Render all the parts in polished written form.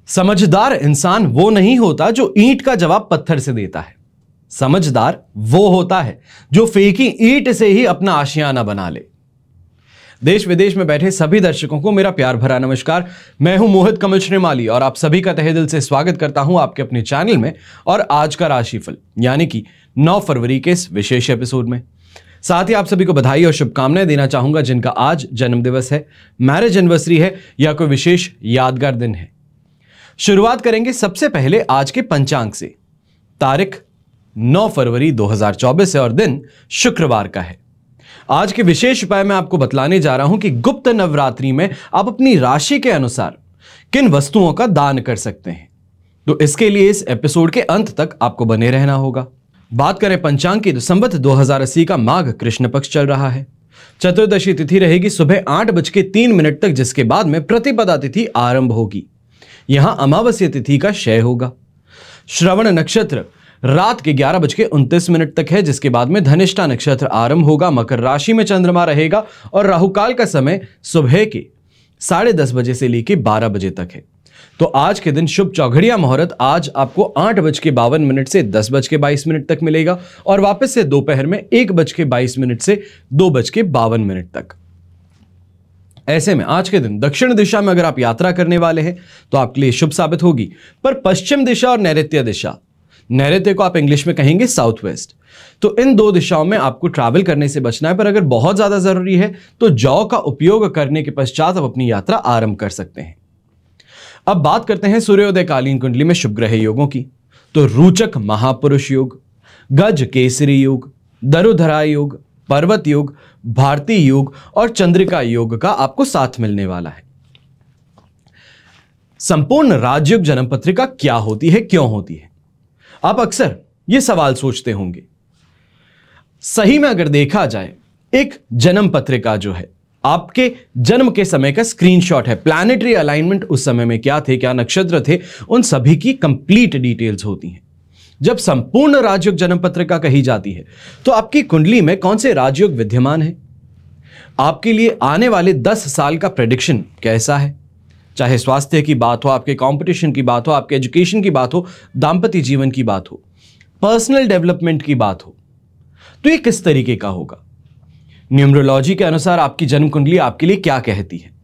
समझदार इंसान वो नहीं होता जो ईंट का जवाब पत्थर से देता है। समझदार वो होता है जो फेंकी ईंट से ही अपना आशियाना बना ले। देश विदेश में बैठे सभी दर्शकों को मेरा प्यार भरा नमस्कार। मैं हूं मोहित कमल श्रीमाली और आप सभी का तहे दिल से स्वागत करता हूं आपके अपने चैनल में और आज का राशिफल यानी कि 9 फरवरी के इस विशेष एपिसोड में। साथ ही आप सभी को बधाई और शुभकामनाएं देना चाहूंगा जिनका आज जन्मदिवस है, मैरिज एनिवर्सरी है या कोई विशेष यादगार दिन है। शुरुआत करेंगे सबसे पहले आज के पंचांग से। तारीख 9 फरवरी 2024 है और दिन शुक्रवार का है। आज के विशेष उपाय मैं आपको बतलाने जा रहा हूं कि गुप्त नवरात्रि में आप अपनी राशि के अनुसार किन वस्तुओं का दान कर सकते हैं। तो इसके लिए इस एपिसोड के अंत तक आपको बने रहना होगा। बात करें पंचांग की तो संवत 2080 का माघ कृष्ण पक्ष चल रहा है। चतुर्दशी तिथि रहेगी सुबह 8:03 तक, जिसके बाद में प्रतिपदा तिथि आरंभ होगी। यहां अमावस्या तिथि का क्षय होगा। श्रवण नक्षत्र रात के 11:29 तक है, जिसके बाद में धनिष्ठा नक्षत्र आरंभ होगा। मकर राशि में चंद्रमा रहेगा और राहुकाल का समय सुबह के 10:30 बजे से लेकर 12 बजे तक है। तो आज के दिन शुभ चौघड़िया मुहूर्त आज आपको 8:52 से 10:22 तक मिलेगा और वापस से दोपहर में 1:22 से 2:52 तक। ऐसे में आज के दिन दक्षिण दिशा में अगर आप यात्रा करने वाले हैं तो आपके लिए शुभ साबित होगी, पर पश्चिम दिशा और नैऋत्य दिशा, नैऋत्य को आप इंग्लिश में कहेंगे साउथ वेस्ट, तो इन दो दिशाओं में आपको ट्रैवल करने से बचना है। पर अगर बहुत ज्यादा जरूरी है तो जौ का उपयोग करने के पश्चात आप अपनी यात्रा आरंभ कर सकते हैं। अब बात करते हैं सूर्योदय कालीन कुंडली में शुभ ग्रह योगों की। तो रोचक महापुरुष योग, गज केसरी योग, दरुधरा योग, पर्वत योग, भारतीय योग और चंद्रिका योग का आपको साथ मिलने वाला है। संपूर्ण राजयोग जन्म पत्रिका क्या होती है, क्यों होती है? आप अक्सर यह सवाल सोचते होंगे। सही में अगर देखा जाए, एक जन्म पत्रिका जो है आपके जन्म के समय का स्क्रीनशॉट है। प्लैनेटरी अलाइनमेंट उस समय में क्या थे, क्या नक्षत्र थे, उन सभी की कंप्लीट डिटेल्स होती हैं। जब संपूर्ण राजयोग जन्म पत्रिका कही जाती है तो आपकी कुंडली में कौन से राजयोग विद्यमान है, आपके लिए आने वाले 10 साल का प्रेडिक्शन कैसा है, चाहे स्वास्थ्य की बात हो, आपके कंपटीशन की बात हो, आपके एजुकेशन की बात हो, दाम्पत्य जीवन की बात हो, पर्सनल डेवलपमेंट की बात हो, तो ये किस तरीके का होगा। न्यूमरोलॉजी के अनुसार आपकी जन्म कुंडली आपके लिए क्या कहती है,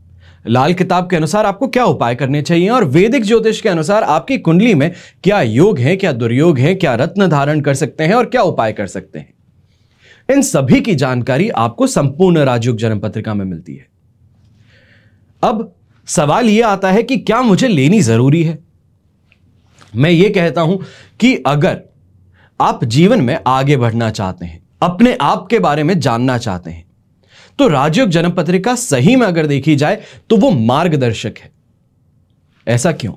लाल किताब के अनुसार आपको क्या उपाय करने चाहिए और वैदिक ज्योतिष के अनुसार आपकी कुंडली में क्या योग है, क्या दुर्योग है, क्या रत्न धारण कर सकते हैं और क्या उपाय कर सकते हैं। इन सभी की जानकारी आपको संपूर्ण राजयोग जन्म पत्रिका में मिलती है। अब सवाल यह आता है कि क्या मुझे लेनी जरूरी है? मैं यह कहता हूं कि अगर आप जीवन में आगे बढ़ना चाहते हैं, अपने आप के बारे में जानना चाहते हैं, तो राजयोग जन्म पत्रिका सही में अगर देखी जाए तो वो मार्गदर्शक है। ऐसा क्यों?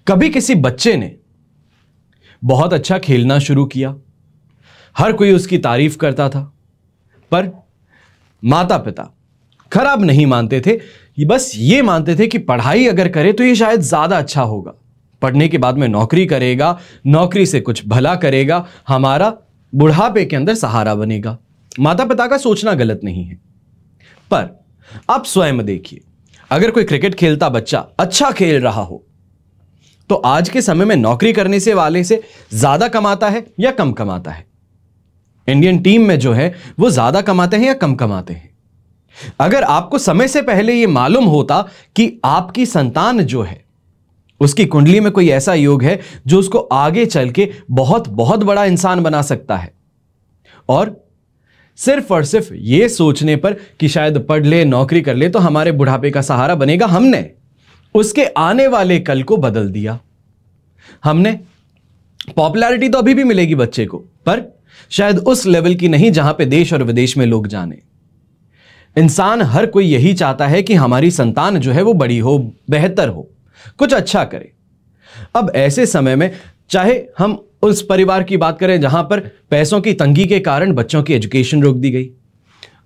कभी किसी बच्चे ने बहुत अच्छा खेलना शुरू किया, हर कोई उसकी तारीफ करता था, पर माता पिता खराब नहीं मानते थे, बस ये मानते थे कि पढ़ाई अगर करे तो ये शायद ज्यादा अच्छा होगा, पढ़ने के बाद में नौकरी करेगा, नौकरी से कुछ भला करेगा, हमारा बुढ़ापे के अंदर सहारा बनेगा। माता पिता का सोचना गलत नहीं है, पर आप स्वयं देखिए, अगर कोई क्रिकेट खेलता बच्चा अच्छा खेल रहा हो तो आज के समय में नौकरी करने से वाले से ज्यादा कमाता है या कम कमाता है? इंडियन टीम में जो है वो ज्यादा कमाते हैं या कम कमाते हैं? अगर आपको समय से पहले यह मालूम होता कि आपकी संतान जो है उसकी कुंडली में कोई ऐसा योग है जो उसको आगे चल के बहुत बहुत बड़ा इंसान बना सकता है, और सिर्फ यह सोचने पर कि शायद पढ़ ले, नौकरी कर ले तो हमारे बुढ़ापे का सहारा बनेगा, हमने उसके आने वाले कल को बदल दिया। हमने पॉपुलैरिटी तो अभी भी मिलेगी बच्चे को, पर शायद उस लेवल की नहीं जहां पे देश और विदेश में लोग जाने। इंसान हर कोई यही चाहता है कि हमारी संतान जो है वो बड़ी हो, बेहतर हो, कुछ अच्छा करे। अब ऐसे समय में चाहे हम उस परिवार की बात करें जहां पर पैसों की तंगी के कारण बच्चों की एजुकेशन रोक दी गई,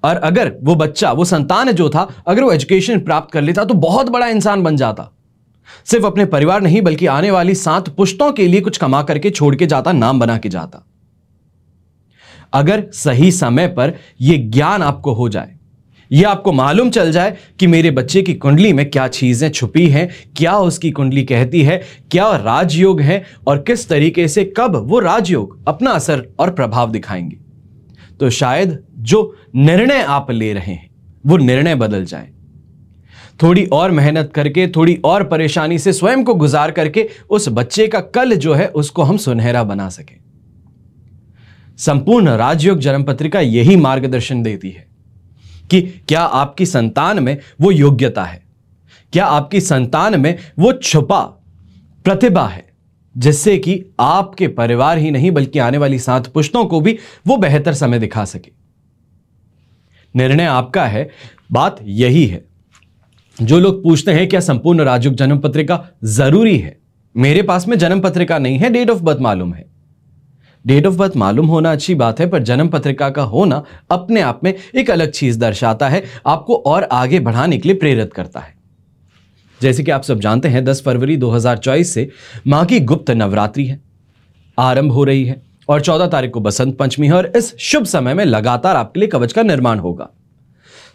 और अगर वो बच्चा, वो संतान जो था, अगर वो एजुकेशन प्राप्त कर लेता तो बहुत बड़ा इंसान बन जाता, सिर्फ अपने परिवार नहीं बल्कि आने वाली 7 पुश्तों के लिए कुछ कमा करके छोड़ के जाता, नाम बना के जाता। अगर सही समय पर यह ज्ञान आपको हो जाए यह आपको मालूम चल जाए कि मेरे बच्चे की कुंडली में क्या चीजें छुपी हैं, क्या उसकी कुंडली कहती है, क्या राजयोग है और किस तरीके से कब वो राजयोग अपना असर और प्रभाव दिखाएंगे, तो शायद जो निर्णय आप ले रहे हैं वो निर्णय बदल जाए। थोड़ी और मेहनत करके, थोड़ी और परेशानी से स्वयं को गुजार करके उस बच्चे का कल जो है उसको हम सुनहरा बना सकें। संपूर्ण राजयोग जन्म पत्रिका यही मार्गदर्शन देती है कि क्या आपकी संतान में वो योग्यता है, क्या आपकी संतान में वो छुपा प्रतिभा है जिससे कि आपके परिवार ही नहीं बल्कि आने वाली 7 पुश्तों को भी वो बेहतर समय दिखा सके। निर्णय आपका है, बात यही है। जो लोग पूछते हैं क्या संपूर्ण राजयोग जन्म पत्रिका जरूरी है, मेरे पास में जन्म पत्रिका नहीं है, डेट ऑफ बर्थ मालूम है। डेट ऑफ बर्थ मालूम होना अच्छी बात है, पर जन्म पत्रिका का होना अपने आप में एक अलग चीज दर्शाता है, आपको और आगे बढ़ाने के लिए प्रेरित करता है। जैसे कि आप सब जानते हैं 10 फरवरी 2024 से मां की गुप्त नवरात्रि है, आरंभ हो रही है और 14 तारीख को बसंत पंचमी है और इस शुभ समय में लगातार आपके लिए कवच का निर्माण होगा।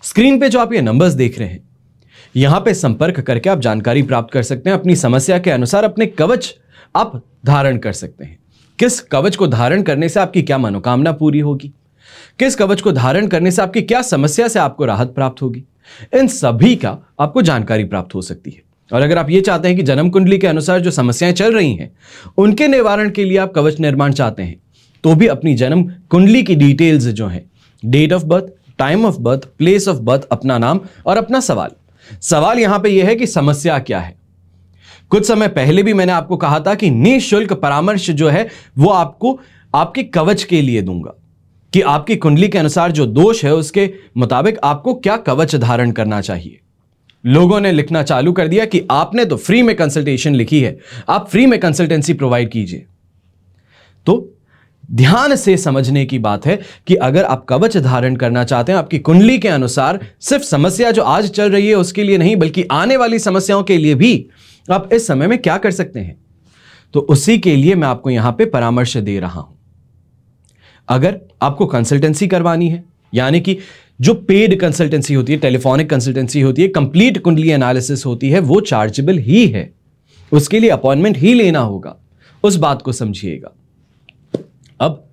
स्क्रीन पे जो आप ये नंबर्स देख रहे हैं, यहां पे संपर्क करके आप जानकारी प्राप्त कर सकते हैं। अपनी समस्या के अनुसार अपने कवच आप धारण कर सकते हैं। किस कवच को धारण करने से आपकी क्या मनोकामना पूरी होगी, किस कवच को धारण करने से आपकी क्या समस्या से आपको राहत प्राप्त होगी, इन सभी का आपको जानकारी प्राप्त हो सकती है। और अगर आप ये चाहते हैं कि जन्म कुंडली के अनुसार जो समस्याएं चल रही हैं उनके निवारण के लिए आप कवच निर्माण चाहते हैं, तो भी अपनी जन्म कुंडली की डिटेल्स जो है, date of birth, time of birth, place of birth, अपना नाम और अपना सवाल यहां पे यह है कि समस्या क्या है। कुछ समय पहले भी मैंने आपको कहा था कि निःशुल्क परामर्श जो है वो आपको आपके कवच के लिए दूंगा कि आपकी कुंडली के अनुसार जो दोष है उसके मुताबिक आपको क्या कवच धारण करना चाहिए। लोगों ने लिखना चालू कर दिया कि आपने तो फ्री में कंसल्टेशन लिखी है, आप फ्री में कंसल्टेंसी प्रोवाइड कीजिए। तो ध्यान से समझने की बात है कि अगर आप कवच धारण करना चाहते हैं आपकी कुंडली के अनुसार, सिर्फ समस्या जो आज चल रही है उसके लिए नहीं बल्कि आने वाली समस्याओं के लिए भी आप इस समय में क्या कर सकते हैं, तो उसी के लिए मैं आपको यहां पे परामर्श दे रहा हूं। अगर आपको कंसल्टेंसी करवानी है, यानी कि जो पेड कंसल्टेंसी होती है, टेलीफोनिक कंसल्टेंसी होती है, कंप्लीट कुंडली एनालिसिस होती है, वो चार्जेबल ही है, उसके लिए अपॉइंटमेंट ही लेना होगा, उस बात को समझिएगा। अब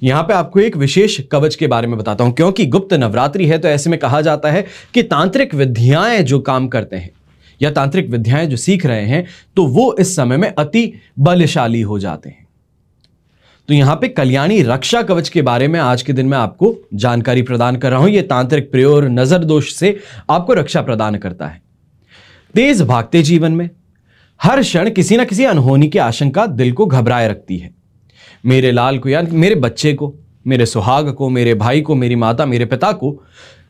यहां पे आपको एक विशेष कवच के बारे में बताता हूं, क्योंकि गुप्त नवरात्रि है तो ऐसे में कहा जाता है कि तांत्रिक विद्याएं जो काम करते हैं या तांत्रिक विद्याएं जो सीख रहे हैं तो वो इस समय में अति बलशाली हो जाते हैं। तो यहां पे कल्याणी रक्षा कवच के बारे में आज के दिन में आपको जानकारी प्रदान कर रहा हूं। यह तांत्रिक प्रयोग नजर दोष से आपको रक्षा प्रदान करता है। तेज भागते जीवन में हर क्षण किसी ना किसी अनहोनी की आशंका दिल को घबराए रखती है। मेरे लाल को या मेरे बच्चे को, मेरे सुहाग को, मेरे भाई को, मेरी माता, मेरे पिता को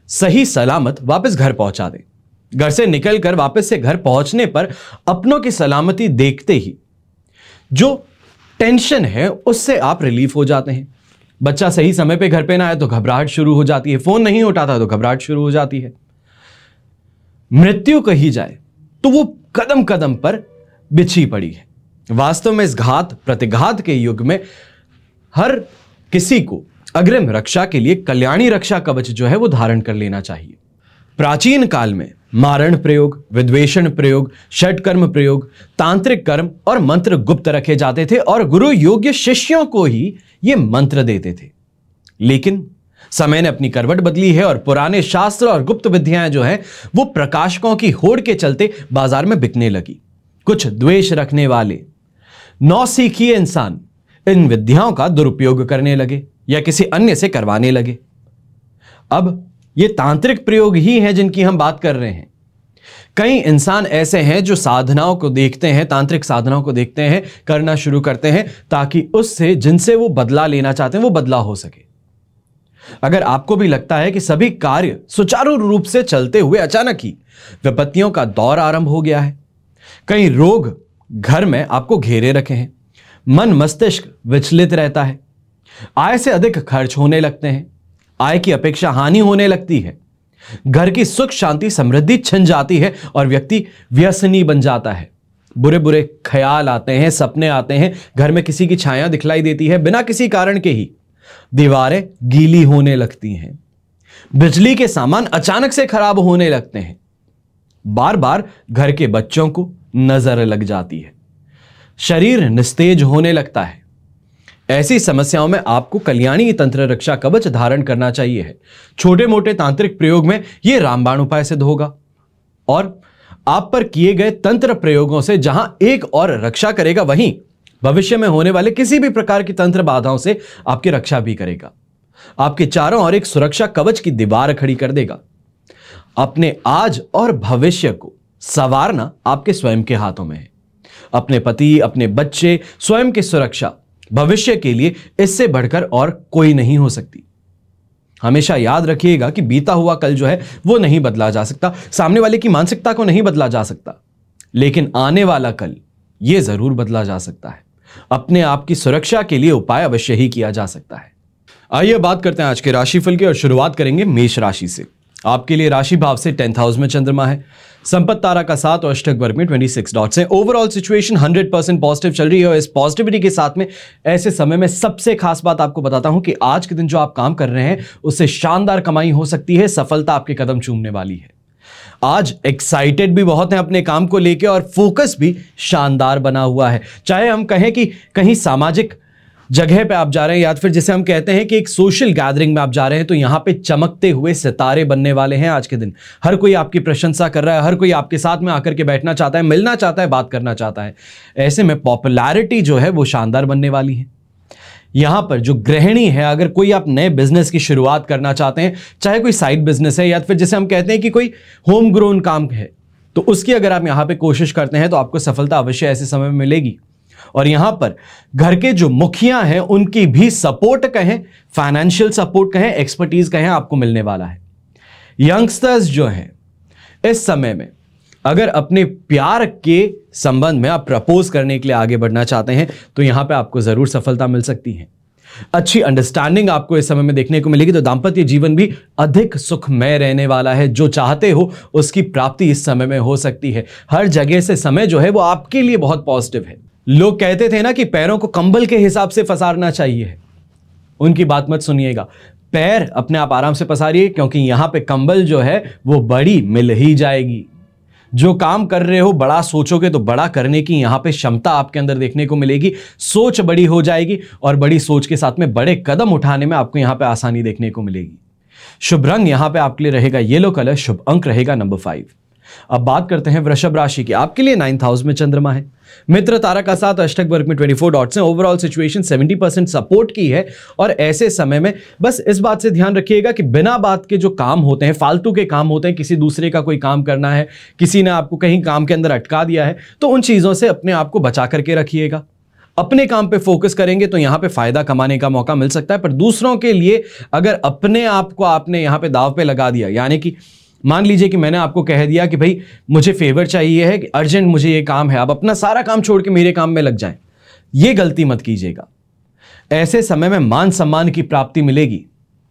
सही सलामत वापस घर पहुंचा दे। घर से निकलकर वापस से घर पहुंचने पर अपनों की सलामती देखते ही जो टेंशन है उससे आप रिलीफ हो जाते हैं। बच्चा सही समय पे घर पे ना आए तो घबराहट शुरू हो जाती है, फोन नहीं उठाता तो घबराहट शुरू हो जाती है। मृत्यु कही जाए तो वो कदम कदम पर बिछी पड़ी है। वास्तव में इस घात प्रतिघात के युग में हर किसी को अग्रिम रक्षा के लिए कल्याणी रक्षा कवच जो है वो धारण कर लेना चाहिए। प्राचीन काल में मारण प्रयोग, विद्वेषण प्रयोग, षटकर्म प्रयोग, तांत्रिक कर्म और मंत्र गुप्त रखे जाते थे और गुरु योग्य शिष्यों को ही ये मंत्र देते थे। लेकिन समय ने अपनी करवट बदली है और पुराने शास्त्र और गुप्त विद्याएं जो है वो प्रकाशकों की होड़ के चलते बाजार में बिकने लगी। कुछ द्वेष रखने वाले नौसीखिए इंसान इन विद्याओं का दुरुपयोग करने लगे या किसी अन्य से करवाने लगे। अब ये तांत्रिक प्रयोग ही हैं जिनकी हम बात कर रहे हैं। कई इंसान ऐसे हैं जो साधनाओं को देखते हैं, तांत्रिक साधनाओं को देखते हैं, करना शुरू करते हैं ताकि उससे जिनसे वो बदला लेना चाहते हैं वो बदला हो सके। अगर आपको भी लगता है कि सभी कार्य सुचारू रूप से चलते हुए अचानक ही विपत्तियों का दौर आरंभ हो गया है, कई रोग घर में आपको घेरे रखे हैं, मन मस्तिष्क विचलित रहता है, आय से अधिक खर्च होने लगते हैं, आय की अपेक्षा हानि होने लगती है, घर की सुख शांति समृद्धि छिन जाती है और व्यक्ति व्यसनी बन जाता है, बुरे बुरे ख्याल आते हैं, सपने आते हैं, घर में किसी की छाया दिखलाई देती है, बिना किसी कारण के ही दीवारें गीली होने लगती हैं, बिजली के सामान अचानक से खराब होने लगते हैं, बार बार घर के बच्चों को नजर लग जाती है, शरीर निस्तेज होने लगता है। ऐसी समस्याओं में आपको कल्याणी तंत्र रक्षा कवच धारण करना चाहिए है। छोटे मोटे तांत्रिक प्रयोग में यह रामबाण उपाय सिद्ध होगा और आप पर किए गए तंत्र प्रयोगों से जहां एक और रक्षा करेगा, वहीं भविष्य में होने वाले किसी भी प्रकार की तंत्र बाधाओं से आपकी रक्षा भी करेगा। आपके चारों ओर एक सुरक्षा कवच की दीवार खड़ी कर देगा। अपने आज और भविष्य को संवारना आपके स्वयं के हाथों में है। अपने पति, अपने बच्चे, स्वयं की सुरक्षा भविष्य के लिए इससे बढ़कर और कोई नहीं हो सकती। हमेशा याद रखिएगा कि बीता हुआ कल जो है वो नहीं बदला जा सकता, सामने वाले की मानसिकता को नहीं बदला जा सकता, लेकिन आने वाला कल ये जरूर बदला जा सकता है। अपने आप की सुरक्षा के लिए उपाय अवश्य ही किया जा सकता है। आइए बात करते हैं आज के राशिफल की और शुरुआत करेंगे मेष राशि से। आपके लिए राशि भाव से 10th हाउस में चंद्रमा है, संपत्ति तारा का 7 और अष्टक वर्ग में 26 डॉट्स हैं। ओवरऑल सिचुएशन 100% पॉजिटिव चल रही है और इस पॉजिटिविटी के साथ में ऐसे समय में सबसे खास बात आपको बताता हूं कि आज के दिन जो आप काम कर रहे हैं उससे शानदार कमाई हो सकती है, सफलता आपके कदम चूमने वाली है। आज एक्साइटेड भी बहुत हैं अपने काम को लेकर और फोकस भी शानदार बना हुआ है। चाहे हम कहें कि कहीं सामाजिक जगह पे आप जा रहे हैं या फिर जिसे हम कहते हैं कि एक सोशल गैदरिंग में आप जा रहे हैं, तो यहां पे चमकते हुए सितारे बनने वाले हैं आज के दिन। हर कोई आपकी प्रशंसा कर रहा है, हर कोई आपके साथ में आकर के बैठना चाहता है, मिलना चाहता है, बात करना चाहता है। ऐसे में पॉपुलैरिटी जो है वो शानदार बनने वाली है। यहां पर जो गृहिणी है, अगर कोई आप नए बिजनेस की शुरुआत करना चाहते हैं, चाहे कोई साइड बिजनेस है या फिर जिसे हम कहते हैं कि कोई होम ग्रोन काम है, तो उसकी अगर आप यहां पे कोशिश करते हैं तो आपको सफलता अवश्य ऐसे समय में मिलेगी। और यहां पर घर के जो मुखिया हैं उनकी भी सपोर्ट कहें, फाइनेंशियल सपोर्ट कहें, एक्सपर्टीज कहें, आपको मिलने वाला है। यंगस्टर्स जो हैं इस समय में अगर अपने प्यार के संबंध में आप प्रपोज करने के लिए आगे बढ़ना चाहते हैं तो यहां पे आपको जरूर सफलता मिल सकती है। अच्छी अंडरस्टैंडिंग आपको इस समय में देखने को मिलेगी, तो दांपत्य जीवन भी अधिक सुखमय रहने वाला है। जो चाहते हो उसकी प्राप्ति इस समय में हो सकती है। हर जगह से समय जो है वो आपके लिए बहुत पॉजिटिव है। लोग कहते थे ना कि पैरों को कंबल के हिसाब से पसारना चाहिए, उनकी बात मत सुनिएगा। पैर अपने आप आराम से पसारिए, क्योंकि यहां पे कंबल जो है वो बड़ी मिल ही जाएगी। जो काम कर रहे हो बड़ा सोचोगे तो बड़ा करने की यहां पे क्षमता आपके अंदर देखने को मिलेगी। सोच बड़ी हो जाएगी और बड़ी सोच के साथ में बड़े कदम उठाने में आपको यहां पे आसानी देखने को मिलेगी। शुभ रंग यहां पे आपके लिए रहेगा येलो कलर, शुभ अंक रहेगा नंबर 5। अब बात करते हैं वृषभ राशि की। आपके लिए 9th हाउस में चंद्रमा है, मित्र तारा का 7, अष्टक वर्ग में 24 डॉट्स हैं। ओवरऑल सिचुएशन 70% सपोर्ट की है और ऐसे समय में बस इस बात से ध्यान रखिएगा कि बिना बात के जो काम होते हैं, फालतू के काम होते हैं, किसी दूसरे का कोई काम करना है, किसी ने आपको कहीं काम के अंदर अटका दिया है, तो उन चीजों से अपने आप को बचा करके रखिएगा। अपने काम पे फोकस करेंगे तो यहां पे फायदा कमाने का मौका मिल सकता है, पर दूसरों के लिए अगर अपने आप को आपने यहां पे दांव पे लगा दिया, यानी कि मान लीजिए कि मैंने आपको कह दिया कि भाई मुझे फेवर चाहिए है, कि अर्जेंट मुझे ये काम है, आप अपना सारा काम छोड़ के मेरे काम में लग जाएं, ये गलती मत कीजिएगा। ऐसे समय में मान सम्मान की प्राप्ति मिलेगी।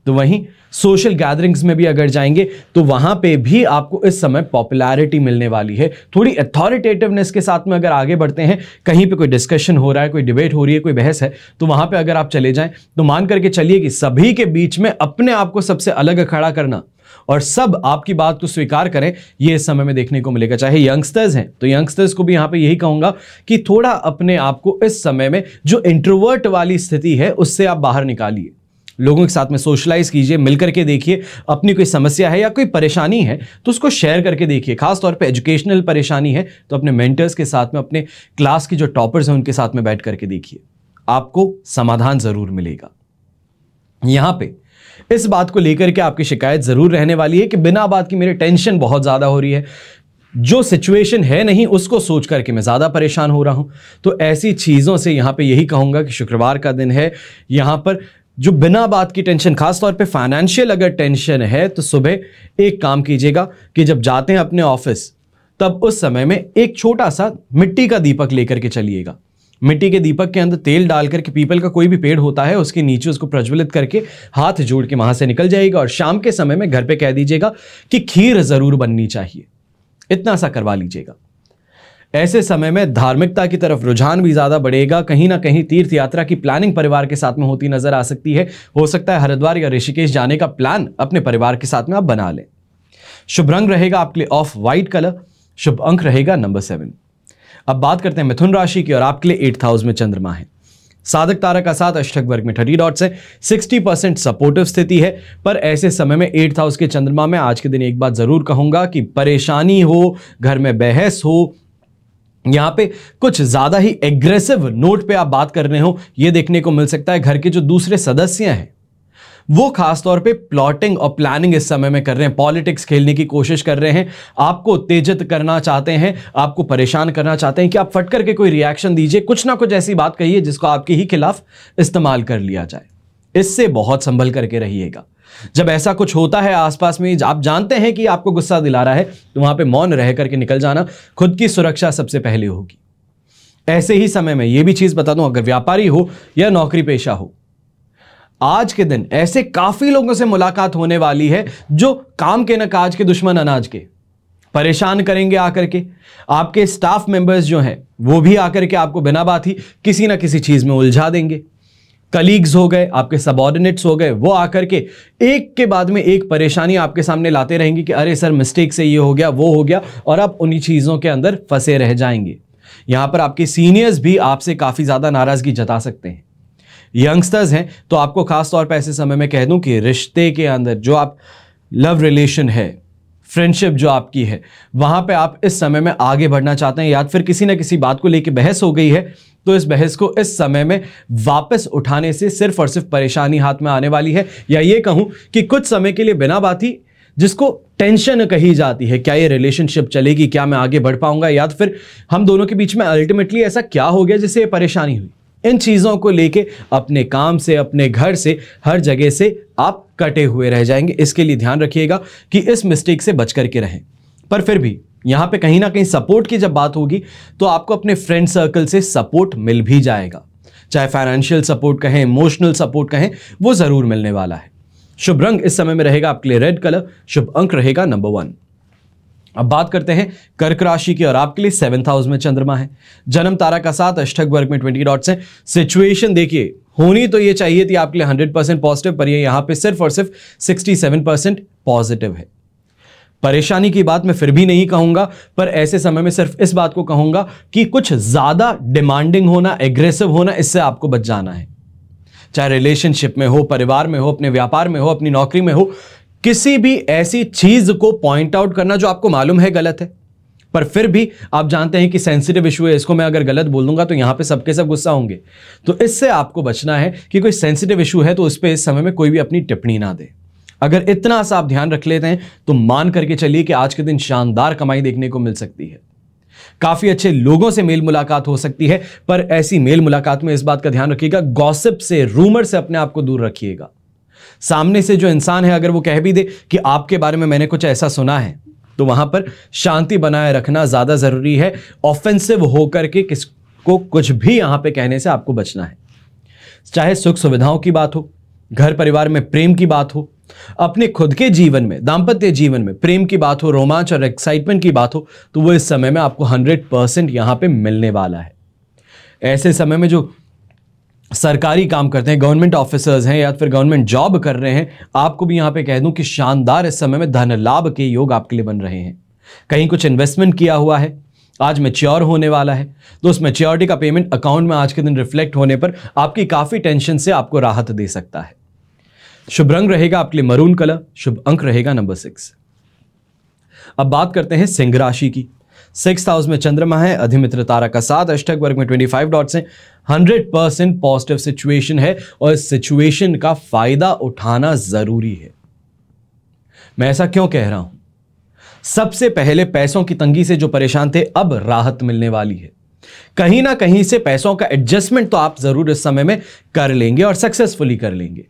तो वहीं सोशल गैदरिंग्स में भी अगर जाएंगे तो वहां पे भी आपको इस समय पॉपुलैरिटी मिलने वाली है। थोड़ी अथॉरिटेटिवनेस के साथ में अगर आगे बढ़ते हैं, कहीं पे कोई डिस्कशन हो रहा है, कोई डिबेट हो रही है, कोई बहस है, तो वहां पे अगर आप चले जाएं तो मान करके चलिए कि सभी के बीच में अपने आप को सबसे अलग खड़ा करना और सब आपकी बात को स्वीकार करें, ये इस समय में देखने को मिलेगा। चाहे यंगस्टर्स हैं तो यंगस्टर्स को भी यहां पे यही कहूंगा कि थोड़ा अपने आप को इस समय में जो इंट्रोवर्ट वाली स्थिति है उससे आप बाहर निकालिए। लोगों के साथ में सोशलाइज कीजिए, मिलकर के देखिए। अपनी कोई समस्या है या कोई परेशानी है तो उसको शेयर करके देखिए। खासतौर पे एजुकेशनल परेशानी है तो अपने मेंटर्स के साथ में, अपने क्लास के जो टॉपर्स हैं उनके साथ में बैठ करके देखिए, आपको समाधान जरूर मिलेगा। यहां पे इस बात को लेकर के आपकी शिकायत जरूर रहने वाली है कि बिना बात की मेरी टेंशन बहुत ज्यादा हो रही है, जो सिचुएशन है नहीं उसको सोच करके मैं ज्यादा परेशान हो रहा हूं। तो ऐसी चीजों से यहां पे यही कहूंगा कि शुक्रवार का दिन है, यहां पर जो बिना बात की टेंशन, खासतौर पे फाइनेंशियल अगर टेंशन है तो सुबह एक काम कीजिएगा कि जब जाते हैं अपने ऑफिस तब उस समय में एक छोटा सा मिट्टी का दीपक लेकर के चलिएगा। मिट्टी के दीपक के अंदर तेल डाल करके, पीपल का कोई भी पेड़ होता है उसके नीचे उसको प्रज्वलित करके हाथ जोड़ के वहां से निकल जाइएगा और शाम के समय में घर पे कह दीजिएगा कि खीर जरूर बननी चाहिए। इतना सा करवा लीजिएगा। ऐसे समय में धार्मिकता की तरफ रुझान भी ज्यादा बढ़ेगा। कहीं ना कहीं तीर्थ यात्रा की प्लानिंग परिवार के साथ में होती नजर आ सकती है। हो सकता है हरिद्वार या ऋषिकेश जाने का प्लान अपने परिवार के साथ में आप बना लें। शुभ रंग रहेगा आपके लिए ऑफ वाइट कलर। शुभ अंक रहेगा नंबर 7। अब बात करते हैं मिथुन राशि की और आपके लिए 8th हाउस में चंद्रमा है। साधक तारा का साथ अष्टक वर्ग में 30 डॉट्स है। 60% सपोर्टिव स्थिति है। पर ऐसे समय में 8th हाउस के चंद्रमा में आज के दिन एक बात जरूर कहूंगा कि परेशानी हो, घर में बहस हो, यहां पे कुछ ज्यादा ही एग्रेसिव नोट पे आप बात कर रहे हो, यह देखने को मिल सकता है। घर के जो दूसरे सदस्य हैं वो खासतौर पे प्लॉटिंग और प्लानिंग इस समय में कर रहे हैं, पॉलिटिक्स खेलने की कोशिश कर रहे हैं, आपको उत्तेजित करना चाहते हैं, आपको परेशान करना चाहते हैं कि आप फट करके कोई रिएक्शन दीजिए, कुछ ना कुछ ऐसी बात कहिए जिसको आपके ही खिलाफ इस्तेमाल कर लिया जाए। इससे बहुत संभल करके रहिएगा। जब ऐसा कुछ होता है आसपास में, आप जानते हैं कि आपको गुस्सा दिला रहा है, तो वहां पे मौन रह करके निकल जाना। खुद की सुरक्षा सबसे पहले होगी। ऐसे ही समय में यह भी चीज बता दूं, अगर व्यापारी हो या नौकरी पेशा हो, आज के दिन ऐसे काफी लोगों से मुलाकात होने वाली है जो काम के न काज के, दुश्मन अनाज के, परेशान करेंगे आकर के। आपके स्टाफ मेंबर्स जो हैं वो भी आकर के आपको बिना बात ही किसी ना किसी चीज में उलझा देंगे। कलीग्स हो गए, आपके सबऑर्डिनेट्स हो गए, वो आकर के एक के बाद में एक परेशानी आपके सामने लाते रहेंगे कि अरे सर मिस्टेक से ये हो गया, वो हो गया, और आप उन्हीं चीजों के अंदर फंसे रह जाएंगे। यहां पर आपके सीनियर्स भी आपसे काफी ज्यादा नाराजगी जता सकते हैं। यंगस्टर्स हैं तो आपको खास तौर पर ऐसे समय में कह दूं कि रिश्ते के अंदर जो आप लव रिलेशन है, फ्रेंडशिप जो आपकी है, वहां पे आप इस समय में आगे बढ़ना चाहते हैं, या फिर किसी ना किसी बात को लेकर बहस हो गई है, तो इस बहस को इस समय में वापस उठाने से सिर्फ और सिर्फ परेशानी हाथ में आने वाली है। या ये कहूं कि कुछ समय के लिए बिना बात ही, जिसको टेंशन कही जाती है, क्या ये रिलेशनशिप चलेगी, क्या मैं आगे बढ़ पाऊंगा, या फिर हम दोनों के बीच में अल्टीमेटली ऐसा क्या हो गया जिससे ये परेशानी हुई, इन चीजों को लेके अपने काम से, अपने घर से, हर जगह से आप कटे हुए रह जाएंगे। इसके लिए ध्यान रखिएगा कि इस मिस्टेक से बच करके रहें। पर फिर भी यहां पे कहीं ना कहीं सपोर्ट की जब बात होगी तो आपको अपने फ्रेंड सर्कल से सपोर्ट मिल भी जाएगा। चाहे फाइनेंशियल सपोर्ट कहें, इमोशनल सपोर्ट कहें, वो जरूर मिलने वाला है। शुभ रंग इस समय में रहेगा आपके लिए रेड कलर। शुभ अंक रहेगा नंबर 1। अब बात करते हैं कर्क राशि की और आपके लिए 7th हाउस में चंद्रमा है। जन्म तारा का साथ अष्टक वर्ग में 20 डॉट्स हैं। सिचुएशन देखिए, होनी तो ये चाहिए थी आपके लिए 100% पॉजिटिव, पर ये यहां पे सिर्फ और सिर्फ 67% पॉजिटिव है। परेशानी की बात मैं फिर भी नहीं कहूंगा, पर ऐसे समय में सिर्फ इस बात को कहूंगा कि कुछ ज्यादा डिमांडिंग होना, एग्रेसिव होना, इससे आपको बच जाना है। चाहे रिलेशनशिप में हो, परिवार में हो, अपने व्यापार में हो, अपनी नौकरी में हो, किसी भी ऐसी चीज को पॉइंट आउट करना जो आपको मालूम है गलत है, पर फिर भी आप जानते हैं कि सेंसिटिव इशू है, इसको मैं अगर गलत बोल दूंगा तो यहां पे सबके सब गुस्सा होंगे। तो इससे आपको बचना है कि कोई सेंसिटिव इशू है तो उस पर इस समय में कोई भी अपनी टिप्पणी ना दे। अगर इतना सा आप ध्यान रख लेते हैं तो मान करके चलिए कि आज के दिन शानदार कमाई देखने को मिल सकती है। काफी अच्छे लोगों से मेल मुलाकात हो सकती है, पर ऐसी मेल मुलाकात में इस बात का ध्यान रखिएगा, गॉसिप से, रूमर से अपने आप को दूर रखिएगा। सामने से जो इंसान है अगर वो कह भी दे कि आपके बारे में मैंने कुछ ऐसा सुना है, तो वहां पर शांति बनाए रखना ज्यादा जरूरी है। ऑफेंसिव होकर के किसको कुछ भी यहां पे कहने से आपको बचना है। चाहे सुख सुविधाओं की बात हो, घर परिवार में प्रेम की बात हो, अपने खुद के जीवन में, दाम्पत्य जीवन में प्रेम की बात हो, रोमांच और एक्साइटमेंट की बात हो, तो वो इस समय में आपको 100% यहां पे मिलने वाला है। ऐसे समय में जो सरकारी काम करते हैं, गवर्नमेंट ऑफिसर्स हैं या फिर गवर्नमेंट जॉब कर रहे हैं, आपको भी यहां पे कह दूं कि शानदार इस समय में धन लाभ के योग आपके लिए बन रहे हैं। कहीं कुछ इन्वेस्टमेंट किया हुआ है, आज मैच्योर होने वाला है, तो उस मैच्योरिटी का पेमेंट अकाउंट में आज के दिन रिफ्लेक्ट होने पर आपकी काफी टेंशन से आपको राहत दे सकता है। शुभ रंग रहेगा आपके लिए मरून कलर। शुभ अंक रहेगा नंबर 6। अब बात करते हैं सिंह राशि की। 6th हाउस में चंद्रमा है, अधिमित्र तारा का साथ अष्टक वर्ग में 25 डॉट्स हैं। 100% पॉजिटिव सिचुएशन है और इस सिचुएशन का फायदा उठाना जरूरी है। मैं ऐसा क्यों कह रहा हूं? सबसे पहले पैसों की तंगी से जो परेशान थे, अब राहत मिलने वाली है। कहीं ना कहीं से पैसों का एडजस्टमेंट तो आप जरूर इस समय में कर लेंगे और सक्सेसफुली कर लेंगे।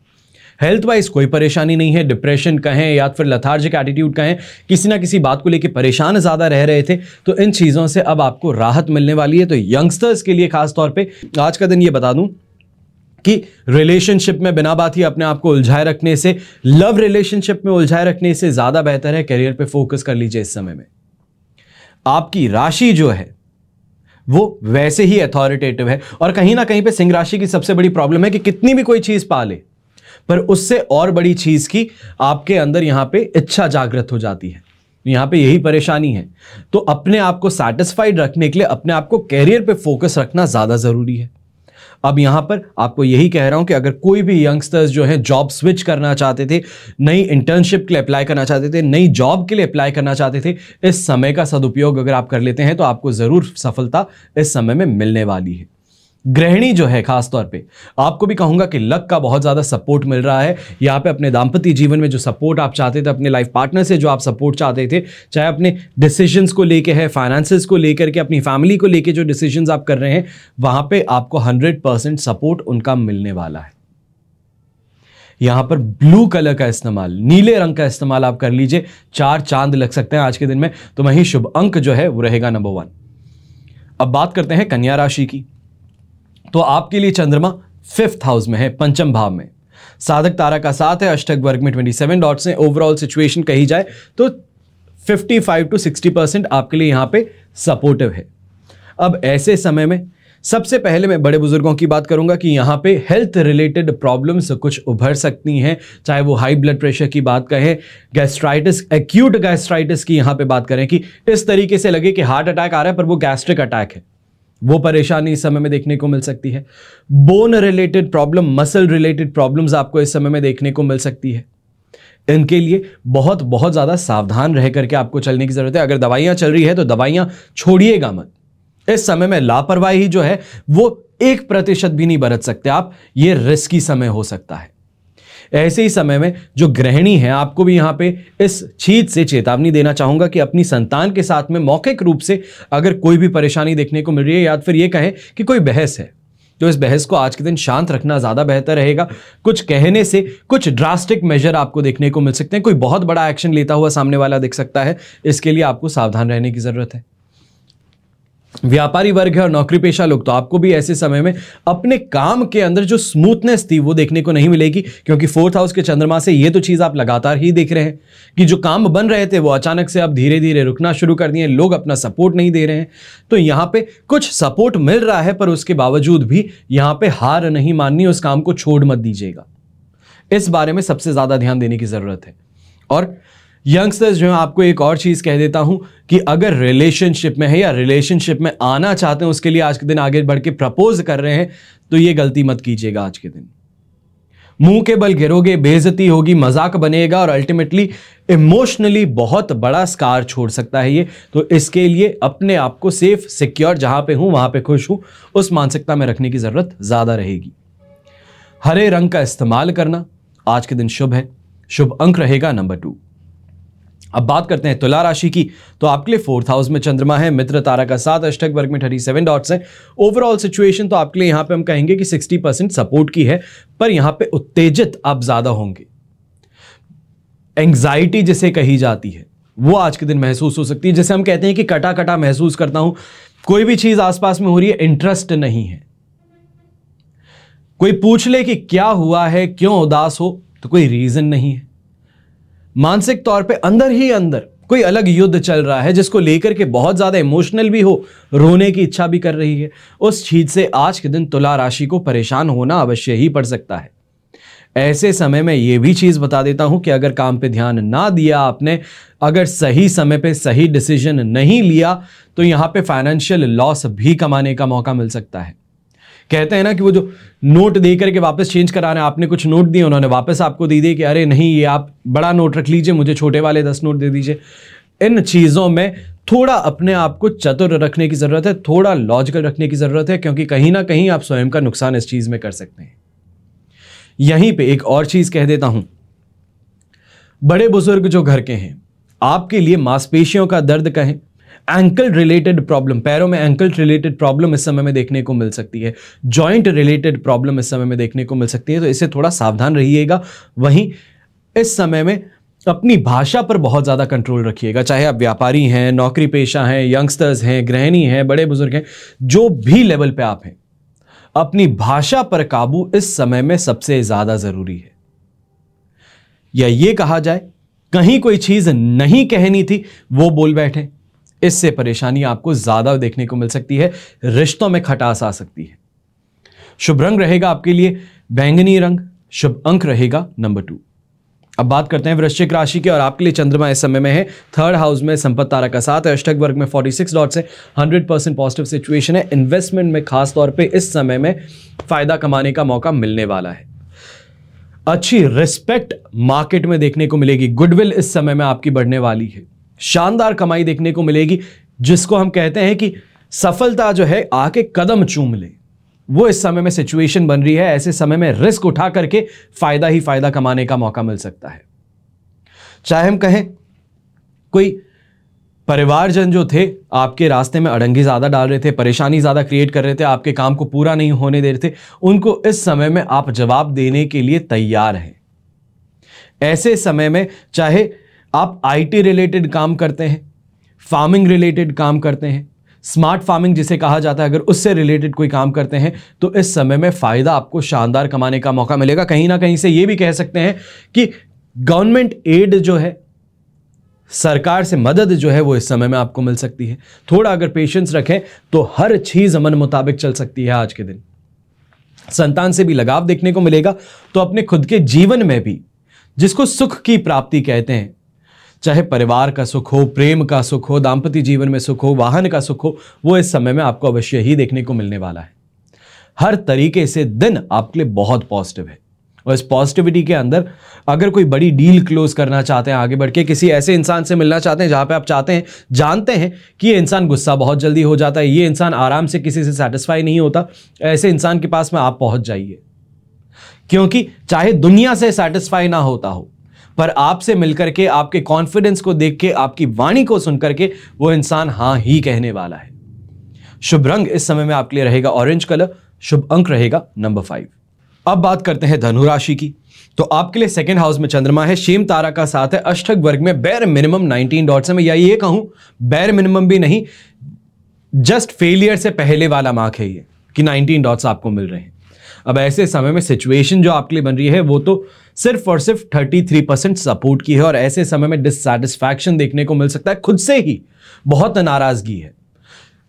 हेल्थ वाइज कोई परेशानी नहीं है, डिप्रेशन कहें या फिर लथार्जिक एटीट्यूड कहें, किसी ना किसी बात को लेकर परेशान ज्यादा रह रहे थे, तो इन चीजों से अब आपको राहत मिलने वाली है। तो यंगस्टर्स के लिए खास तौर पे आज का दिन ये बता दूं कि रिलेशनशिप में बिना बात ही अपने आप को उलझाए रखने से, लव रिलेशनशिप में उलझाए रखने से ज्यादा बेहतर है करियर पे फोकस कर लीजिए। इस समय में आपकी राशि जो है वो वैसे ही अथॉरिटेटिव है। और कहीं ना कहीं पे सिंह राशि की सबसे बड़ी प्रॉब्लम है कि कितनी भी कोई चीज पा ले, पर उससे और बड़ी चीज की आपके अंदर यहां पे इच्छा जागृत हो जाती है। यहां पे यही परेशानी है। तो अपने आप को सेटिस्फाइड रखने के लिए अपने आप को कैरियर पे फोकस रखना ज्यादा जरूरी है। अब यहां पर आपको यही कह रहा हूं कि अगर कोई भी यंगस्टर्स जो है जॉब स्विच करना चाहते थे, नई इंटर्नशिप के लिए अप्लाई करना चाहते थे, नई जॉब के लिए अप्लाई करना चाहते थे, इस समय का सदुपयोग अगर आप कर लेते हैं तो आपको जरूर सफलता इस समय में मिलने वाली है। गृहिणी जो है खास तौर पे आपको भी कहूंगा कि लक का बहुत ज्यादा सपोर्ट मिल रहा है। यहां पे अपने दाम्पत्य जीवन में जो सपोर्ट आप चाहते थे, अपने लाइफ पार्टनर से जो आप सपोर्ट चाहते थे, चाहे अपने डिसीजंस को लेके है, फाइनेंसेस को लेकर के, अपनी फैमिली को लेके जो डिसीजंस आप कर रहे हैं, वहां पे आपको 100% सपोर्ट उनका मिलने वाला है। यहां पर ब्लू कलर का इस्तेमाल, नीले रंग का इस्तेमाल आप कर लीजिए, 4 चांद लग सकते हैं आज के दिन में। तो वही शुभ अंक जो है वो रहेगा नंबर 1। अब बात करते हैं कन्या राशि की। तो आपके लिए चंद्रमा 5th हाउस में है, पंचम भाव में। साधक तारा का साथ है, अष्टक वर्ग में 27 डॉट्स हैं। ओवरऑल सिचुएशन कही जाए तो 55 to 60% आपके लिए यहां पे सपोर्टिव है। अब ऐसे समय में सबसे पहले मैं बड़े बुजुर्गों की बात करूंगा कि यहां पे हेल्थ रिलेटेड प्रॉब्लम्स कुछ उभर सकती हैं, चाहे वो हाई ब्लड प्रेशर की बात कहें, गैस्ट्राइटिस, एक्यूट गैस्ट्राइटिस की यहां पे बात करें कि इस तरीके से लगे कि हार्ट अटैक आ रहा है पर वो गैस्ट्रिक अटैक है, वो परेशानी इस समय में देखने को मिल सकती है। Bone related problem, muscle related problems आपको इस समय में देखने को मिल सकती है। इनके लिए बहुत बहुत ज्यादा सावधान रह करके आपको चलने की जरूरत है। अगर दवाइयां चल रही है तो दवाइयां छोड़िएगा मत। इस समय में लापरवाही जो है वो 1% भी नहीं बरत सकते आप, ये रिस्की समय हो सकता है। ऐसे ही समय में जो गृहिणी है, आपको भी यहां पे इस चीज से चेतावनी देना चाहूंगा कि अपनी संतान के साथ में मौखिक रूप से अगर कोई भी परेशानी देखने को मिल रही है या फिर ये कहें कि कोई बहस है, तो इस बहस को आज के दिन शांत रखना ज्यादा बेहतर रहेगा। कुछ कहने से कुछ ड्रास्टिक मेजर आपको देखने को मिल सकते हैं, कोई बहुत बड़ा एक्शन लेता हुआ सामने वाला दिख सकता है, इसके लिए आपको सावधान रहने की जरूरत है। व्यापारी वर्ग है और नौकरी पेशा लोग, तो आपको भी ऐसे समय में अपने काम के अंदर जो स्मूथनेस थी वो देखने को नहीं मिलेगी, क्योंकि 4th हाउस के चंद्रमा से ये तो चीज आप लगातार ही देख रहे हैं कि जो काम बन रहे थे वो अचानक से अब धीरे धीरे रुकना शुरू कर दिए, लोग अपना सपोर्ट नहीं दे रहे हैं। तो यहां पे कुछ सपोर्ट मिल रहा है, पर उसके बावजूद भी यहां पे हार नहीं माननी, उस काम को छोड़ मत दीजिएगा। इस बारे में सबसे ज्यादा ध्यान देने की जरूरत है। और यंगस्टर्स जो है, आपको एक और चीज कह देता हूं कि अगर रिलेशनशिप में है या रिलेशनशिप में आना चाहते हैं, उसके लिए आज के दिन आगे बढ़ के प्रपोज कर रहे हैं, तो ये गलती मत कीजिएगा। आज के दिन मुंह के बल गिरोगे, बेइज्जती होगी, मजाक बनेगा और अल्टीमेटली इमोशनली बहुत बड़ा स्कार छोड़ सकता है ये। तो इसके लिए अपने आप को सेफ, सिक्योर, जहां पे हूं वहां पे खुश हूं, उस मानसिकता में रखने की जरूरत ज्यादा रहेगी। हरे रंग का इस्तेमाल करना आज के दिन शुभ है। शुभ अंक रहेगा नंबर 2। अब बात करते हैं तुला राशि की। तो आपके लिए 4th हाउस में चंद्रमा है, मित्र तारा का साथ, अष्टक वर्ग में 37 डॉट्स हैं। ओवरऑल सिचुएशन तो आपके लिए यहां पे हम कहेंगे कि 60% सपोर्ट की है, पर यहां पे उत्तेजित आप ज्यादा होंगे। एंग्जाइटी जिसे कही जाती है वो आज के दिन महसूस हो सकती है, जैसे हम कहते हैं कि कटा कटा महसूस करता हूं, कोई भी चीज आसपास में हो रही है, इंटरेस्ट नहीं है। कोई पूछ ले कि क्या हुआ है, क्यों उदास हो, तो कोई रीजन नहीं है। मानसिक तौर पे अंदर ही अंदर कोई अलग युद्ध चल रहा है, जिसको लेकर के बहुत ज्यादा इमोशनल भी हो, रोने की इच्छा भी कर रही है। उस चीज से आज के दिन तुला राशि को परेशान होना अवश्य ही पड़ सकता है। ऐसे समय में यह भी चीज बता देता हूं कि अगर काम पे ध्यान ना दिया आपने, अगर सही समय पे सही डिसीजन नहीं लिया, तो यहां पे फाइनेंशियल लॉस भी कमाने का मौका मिल सकता है। कहते हैं ना कि वो जो नोट दे करके वापस चेंज कराना, आपने कुछ नोट दिए, उन्होंने वापस आपको दे दिए कि अरे नहीं, ये आप बड़ा नोट रख लीजिए, मुझे छोटे वाले 10 नोट दे दीजिए। इन चीजों में थोड़ा अपने आप को चतुर रखने की जरूरत है, थोड़ा लॉजिकल रखने की जरूरत है, क्योंकि कहीं ना कहीं आप स्वयं का नुकसान इस चीज में कर सकते हैं। यहीं पे एक और चीज कह देता हूं, बड़े बुजुर्ग जो घर के हैं, आपके लिए मांसपेशियों का दर्द कहें, एंकल रिलेटेड प्रॉब्लम, पैरों में एंकल रिलेटेड प्रॉब्लम इस समय में देखने को मिल सकती है, जॉइंट रिलेटेड प्रॉब्लम इस समय में देखने को मिल सकती है, तो इससे थोड़ा सावधान रहिएगा। वहीं इस समय में अपनी भाषा पर बहुत ज्यादा कंट्रोल रखिएगा, चाहे आप व्यापारी हैं, नौकरी पेशा हैं, यंगस्टर्स हैं, गृहिणी हैं, बड़े बुजुर्ग हैं, जो भी लेवल पे आप हैं, अपनी भाषा पर काबू इस समय में सबसे ज्यादा जरूरी है। या ये कहा जाए, कहीं कोई चीज नहीं कहनी थी वो बोल बैठे, इससे परेशानी आपको ज्यादा देखने को मिल सकती है, रिश्तों में खटास आ सकती है। शुभ रंग रहेगा आपके लिए बैंगनी रंग, शुभ अंक रहेगा नंबर 2। अब बात करते हैं वृश्चिक राशि की, और आपके लिए चंद्रमा इस समय में है 3rd हाउस में, संपत्ति तारा का 7 है, अष्टक वर्ग में 46 डॉट्स है, 100% पॉजिटिव सिचुएशन है। इन्वेस्टमेंट में खास तौर पे इस समय में फायदा कमाने का मौका मिलने वाला है। अच्छी रिस्पेक्ट मार्केट में देखने को मिलेगी, गुडविल इस समय में आपकी बढ़ने वाली है, शानदार कमाई देखने को मिलेगी, जिसको हम कहते हैं कि सफलता जो है आके कदम चूम ले, वो इस समय में सिचुएशन बन रही है। ऐसे समय में रिस्क उठा करके फायदा ही फायदा कमाने का मौका मिल सकता है। चाहे हम कहें कोई परिवारजन जो थे आपके रास्ते में अड़ंगी ज्यादा डाल रहे थे, परेशानी ज्यादा क्रिएट कर रहे थे, आपके काम को पूरा नहीं होने दे रहे थे, उनको इस समय में आप जवाब देने के लिए तैयार हैं। ऐसे समय में चाहे आप आईटी रिलेटेड काम करते हैं, फार्मिंग रिलेटेड काम करते हैं, स्मार्ट फार्मिंग जिसे कहा जाता है, अगर उससे रिलेटेड कोई काम करते हैं तो इस समय में फायदा आपको शानदार कमाने का मौका मिलेगा। कहीं ना कहीं से यह भी कह सकते हैं कि गवर्नमेंट एड जो है, सरकार से मदद जो है, वो इस समय में आपको मिल सकती है। थोड़ा अगर पेशेंस रखें तो हर चीज मन मुताबिक चल सकती है आज के दिन। संतान से भी लगाव देखने को मिलेगा, तो अपने खुद के जीवन में भी जिसको सुख की प्राप्ति कहते हैं, चाहे परिवार का सुख हो, प्रेम का सुख हो, दाम्पत्य जीवन में सुख हो, वाहन का सुख हो, वो इस समय में आपको अवश्य ही देखने को मिलने वाला है। हर तरीके से दिन आपके लिए बहुत पॉजिटिव है, और इस पॉजिटिविटी के अंदर अगर कोई बड़ी डील क्लोज करना चाहते हैं, आगे बढ़ के किसी ऐसे इंसान से मिलना चाहते हैं जहां पे आप चाहते हैं, जानते हैं कि ये इंसान गुस्सा बहुत जल्दी हो जाता है, ये इंसान आराम से किसी से सेटिस्फाई नहीं होता, ऐसे इंसान के पास में आप पहुंच जाइए। क्योंकि चाहे दुनिया से सेटिस्फाई ना होता हो, पर आपसे मिलकर के, आपके कॉन्फिडेंस को देख के, आपकी वाणी को सुनकर के वो इंसान हां ही कहने वाला है। शुभ रंग इस समय में आपके लिए रहेगा ऑरेंज कलर, शुभ अंक रहेगा नंबर 5। अब बात करते हैं धनु राशि की, तो आपके लिए 2nd हाउस में चंद्रमा है, शेम तारा का 7 है, अष्टक वर्ग में बैर मिनिमम 19 डॉट्स है। मैं ये कहूं बैर मिनिमम भी नहीं, जस्ट फेलियर से पहले वाला मार्क है ये कि 19 डॉट्स आपको मिल रहे हैं। अब ऐसे समय में सिचुएशन जो आपके लिए बन रही है वो तो सिर्फ और सिर्फ 33% सपोर्ट की है, और ऐसे समय में डिससैटिस्फैक्शन देखने को मिल सकता है, खुद से ही बहुत नाराजगी है।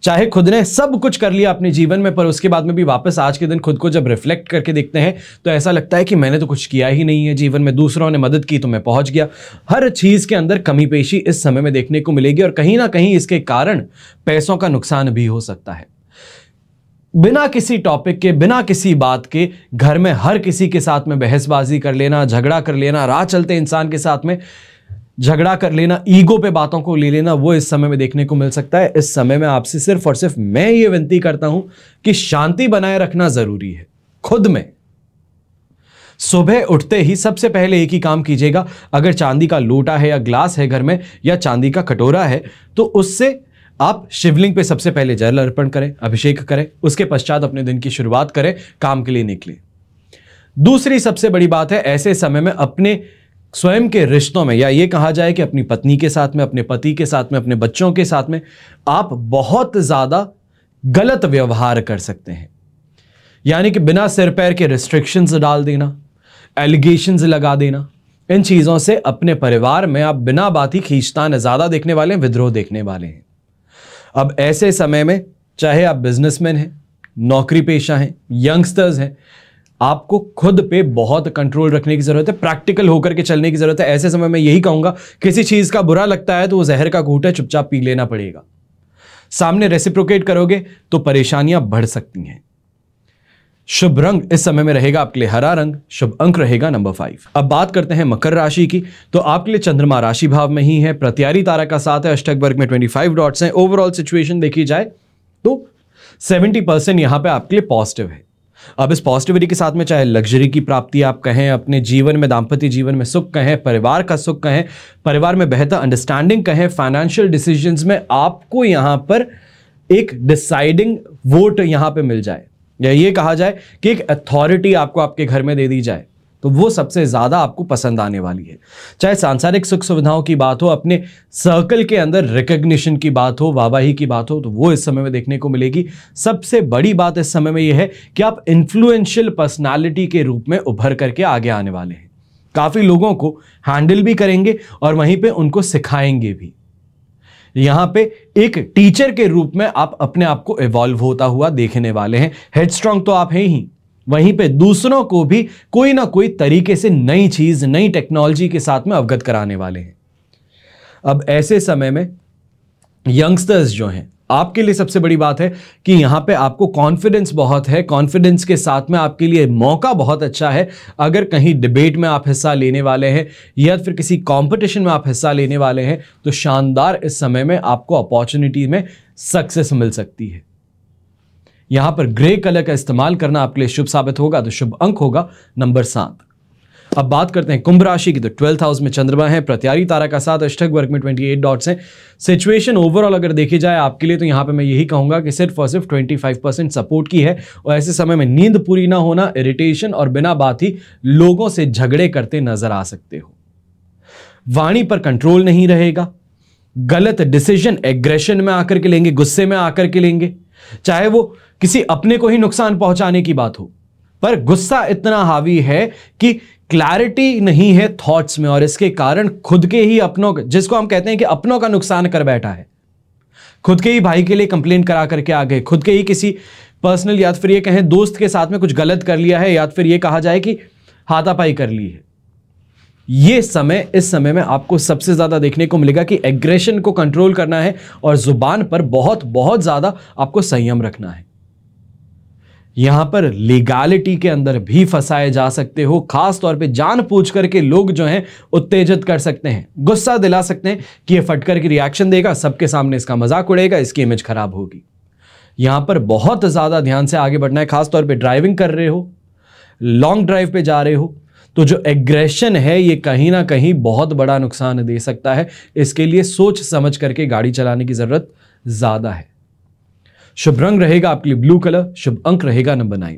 चाहे खुद ने सब कुछ कर लिया अपने जीवन में, पर उसके बाद में भी वापस आज के दिन खुद को जब रिफ्लेक्ट करके देखते हैं तो ऐसा लगता है कि मैंने तो कुछ किया ही नहीं है जीवन में, दूसरों ने मदद की तो मैं पहुंच गया। हर चीज के अंदर कमी पेशी इस समय में देखने को मिलेगी, और कहीं ना कहीं इसके कारण पैसों का नुकसान भी हो सकता है। बिना किसी टॉपिक के, बिना किसी बात के घर में हर किसी के साथ में बहसबाजी कर लेना, झगड़ा कर लेना, राह चलते इंसान के साथ में झगड़ा कर लेना, ईगो पे बातों को ले लेना, वो इस समय में देखने को मिल सकता है। इस समय में आपसे सिर्फ और सिर्फ मैं ये विनती करता हूं कि शांति बनाए रखना जरूरी है खुद में। सुबह उठते ही सबसे पहले एक ही काम कीजिएगा, अगर चांदी का लोटा है या ग्लास है घर में, या चांदी का कटोरा है, तो उससे आप शिवलिंग पे सबसे पहले जल अर्पण करें, अभिषेक करें, उसके पश्चात अपने दिन की शुरुआत करें, काम के लिए निकलें। दूसरी सबसे बड़ी बात है, ऐसे समय में अपने स्वयं के रिश्तों में, या ये कहा जाए कि अपनी पत्नी के साथ में, अपने पति के साथ में, अपने बच्चों के साथ में आप बहुत ज्यादा गलत व्यवहार कर सकते हैं। यानी कि बिना सिर पैर के रिस्ट्रिक्शंस डाल देना, एलिगेशंस लगा देना, इन चीजों से अपने परिवार में आप बिना बात ही खींचतान ज्यादा देखने वाले हैं, विद्रोह देखने वाले हैं। अब ऐसे समय में चाहे आप बिजनेसमैन हैं, नौकरी पेशा हैं, यंगस्टर्स हैं, आपको खुद पे बहुत कंट्रोल रखने की जरूरत है, प्रैक्टिकल होकर के चलने की जरूरत है। ऐसे समय में यही कहूंगा, किसी चीज का बुरा लगता है तो वो जहर का घूंट है, चुपचाप पी लेना पड़ेगा। सामने रेसिप्रोकेट करोगे तो परेशानियां बढ़ सकती हैं। शुभ रंग इस समय में रहेगा आपके लिए हरा रंग, शुभ अंक रहेगा नंबर 5। अब बात करते हैं मकर राशि की, तो आपके लिए चंद्रमा राशि भाव में ही है, प्रत्यारी तारा का 7 है, अष्टक वर्ग में 25 डॉट्स हैं। ओवरऑल सिचुएशन देखी जाए तो 70% यहां पे आपके लिए पॉजिटिव है। अब इस पॉजिटिविटी के साथ में चाहे लग्जरी की प्राप्ति आप कहें, अपने जीवन में, दाम्पत्य जीवन में सुख कहें, परिवार का सुख कहें, परिवार में बेहतर अंडरस्टैंडिंग कहें, फाइनेंशियल डिसीजंस में आपको यहां पर एक डिसाइडिंग वोट यहां पे मिल जाए, या ये कहा जाए कि एक अथॉरिटी आपको आपके घर में दे दी जाए, तो वो सबसे ज्यादा आपको पसंद आने वाली है। चाहे सांसारिक सुख सुविधाओं की बात हो, अपने सर्कल के अंदर रिकग्निशन की बात हो, वाहवाही की बात हो, तो वो इस समय में देखने को मिलेगी। सबसे बड़ी बात इस समय में यह है कि आप इन्फ्लुएंशियल पर्सनालिटी के रूप में उभर करके आगे आने वाले हैं। काफी लोगों को हैंडल भी करेंगे और वहीं पे उनको सिखाएंगे भी। यहां पे एक टीचर के रूप में आप अपने आप को इवॉल्व होता हुआ देखने वाले हैं। हेडस्ट्रॉन्ग तो आप हैं ही, वहीं पे दूसरों को भी कोई ना कोई तरीके से नई चीज, नई टेक्नोलॉजी के साथ में अवगत कराने वाले हैं। अब ऐसे समय में यंगस्टर्स जो हैं, आपके लिए सबसे बड़ी बात है कि यहां पे आपको कॉन्फिडेंस बहुत है। कॉन्फिडेंस के साथ में आपके लिए मौका बहुत अच्छा है। अगर कहीं डिबेट में आप हिस्सा लेने वाले हैं या फिर किसी कंपटीशन में आप हिस्सा लेने वाले हैं तो शानदार इस समय में आपको अपॉर्चुनिटी में सक्सेस मिल सकती है। यहां पर ग्रे कलर का इस्तेमाल करना आपके लिए शुभ साबित होगा, तो शुभ अंक होगा नंबर 7। अब बात करते हैं कुंभ राशि की, तो 12th हाउस में चंद्रमा है, प्रत्यारी तारा का साथ, अष्टक वर्ग में 28 डॉट्स हैं। सिचुएशन ओवरऑल अगर देखी जाए आपके लिए तो यहां पे मैं यही कहूंगा कि सिर्फ और सिर्फ 25% सपोर्ट की है। और ऐसे समय में नींद पूरी ना होना, इरिटेशन और बिना बात ही लोगों से झगड़े करते नजर आ सकते हो। वाणी पर कंट्रोल नहीं रहेगा, गलत डिसीजन एग्रेशन में आकर के लेंगे, गुस्से में आकर के लेंगे, चाहे वो किसी अपने को ही नुकसान पहुंचाने की बात हो, पर गुस्सा इतना हावी है कि क्लैरिटी नहीं है थॉट्स में, और इसके कारण खुद के ही अपनों, जिसको हम कहते हैं कि अपनों का नुकसान कर बैठा है, खुद के ही भाई के लिए कंप्लेंट करा करके आ गए, खुद के ही किसी पर्सनल या फिर ये कहें दोस्त के साथ में कुछ गलत कर लिया है, या फिर ये कहा जाए कि हाथापाई कर ली है। ये समय, इस समय में आपको सबसे ज्यादा देखने को मिलेगा कि एग्रेशन को कंट्रोल करना है और जुबान पर बहुत बहुत ज्यादा आपको संयम रखना है। यहां पर लीगैलिटी के अंदर भी फंसाए जा सकते हो, खास तौर पे जानबूझ करके लोग जो हैं उत्तेजित कर सकते हैं, गुस्सा दिला सकते हैं कि ये फटकर की रिएक्शन देगा, सबके सामने इसका मजाक उड़ेगा, इसकी इमेज खराब होगी। यहां पर बहुत ज्यादा ध्यान से आगे बढ़ना है, खास तौर पे ड्राइविंग कर रहे हो, लॉन्ग ड्राइव पे जा रहे हो, तो जो एग्रेशन है ये कहीं ना कहीं बहुत बड़ा नुकसान दे सकता है। इसके लिए सोच समझ करके गाड़ी चलाने की जरूरत ज्यादा है। शुभ रंग रहेगा आपके लिए ब्लू कलर, शुभ अंक रहेगा नंबर 9।